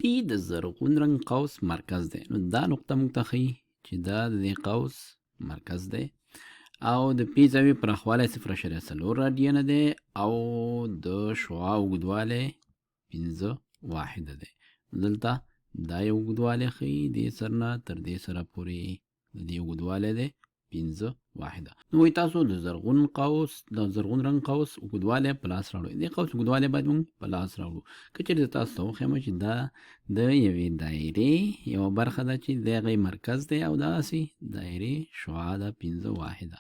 پی د زرغون رنګ قوس مرکز دی. نو دا نقطه موږ ته ښیي چې دا د دې قوس مرکز دی او د پی زاویې پراخوالی 0.4 راډینه دی او د شعاع اوږدوالی 5 واحده دی. دلته دا یو اوږدوالی ښیي دې سر نه تر دې سره پورې د دې اوږدوالی دی 5 واحده. نو وایي تاسو د زرغون رنګ قوس اوږدوالی په لاس راوړئ. دې قوس اوږدوالی باید موږ په لاس راوړو. که چېرې زه تاسو ته وښیم چې دا د یوې دایرې یوه برخه ده چې د هغې مرکز دی او داسې دایرې شعاع ده 5 واحده.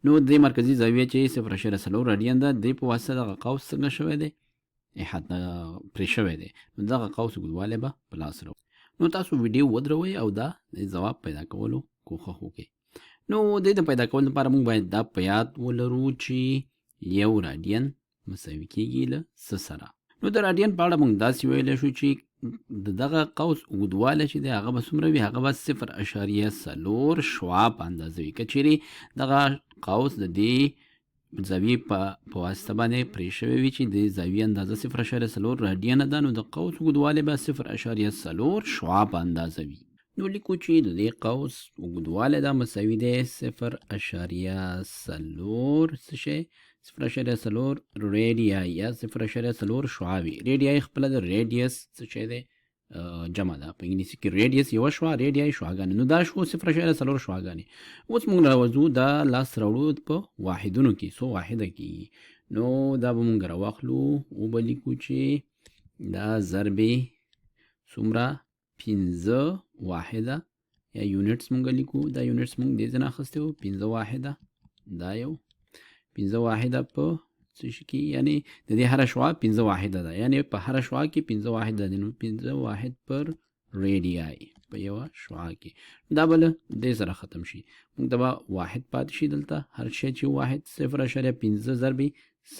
نو دې مرکزي زاویه چې 0.4 راډین ده دې په واسطه دغه قوس څنګه شوی دی احاطه پرې شوی دی. نو دغه قوس اوږدوالی به په لاس راوړو. نو تاسو ویډیو ودروئ او دا د ځواب پیدا کولو کوښښ وکړئ. نو د پیدا کولو لپاره موږ باید دا په یاد ولرو چې یو راډین مساوي کیږي له څه سره. نو د راډین په اړه موږ داسې ویلی شو چې د دغه قوس اوږدوالی چې دی هغه به څومره وي، هغه به 0.4 شعاع په اندازه وي. که چیرې دغه قوس د دې زاویې په واسطه باندې پرې شوی وي چې د زاویې اندازه 0.4 راډینه ده، نو د قوس اوږدوالی به 0.4 شعاع په اندازه وي. نو لیکو چې د دې قوس اوږدوالی دا مساوي دی 0.4 څه شی 0.4 ریډیای یا 0.4 شعاع وي. ریډیای خپله د ریډیس څه شی دی جمع ده. په انګلیسي کې ریډیس یوه شعاع، ریډیای شعاګانې. نو دا شو 0.4 شعاګانې. اوس موږ راوځو دا لاس راوړو په واحدونو کې څو واحده کېږي. نو دا به موږ راواخلو وبه لیکو چې دا ضربې څومره 5 واحده یا یونټس موږ لیکو. دا یونټس موږ دې ځای نه اخیستی وو 5 واحده. دا یو 5 واحده په څه شي کې یعنې د دې هره شعاع 5 واحده ده، یعنې په هره شعاع کې 5 واحده ده. نو 5 واحد پر ریډیای په یوه شعاع کې. دا به له دې سره ختم شي. موږ ته به واحد پاتې شي دلته. هر شی چې واحد 0.5 ضربې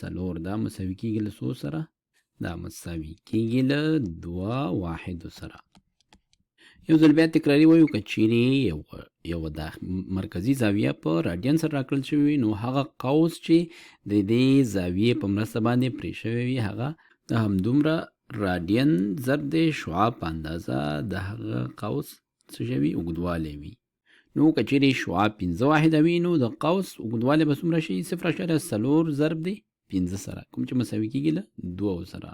4 دا مساوي کېږي له څو سره؟ دا مساوي کېږي له 2 واحدو سره. یو ځل بیا تکراري وایو که چیرې یوه د مرکزي زاویه په راډین سره راکړل شوې وي، نو هغه قوس چې د دې زاویې په مرسته باندې پرې شوی وي هغه د همدومره راډین ضرب د شعاع په اندازه د هغه قوس څه شی وي اوږدوالی وي. نو که چیرې شعاع 5 واحده وي نو د قوس اوږدوالی به څومره شي 0.4 ضرب د 5 سره، کوم چې مساوي کېږي له 2 سره.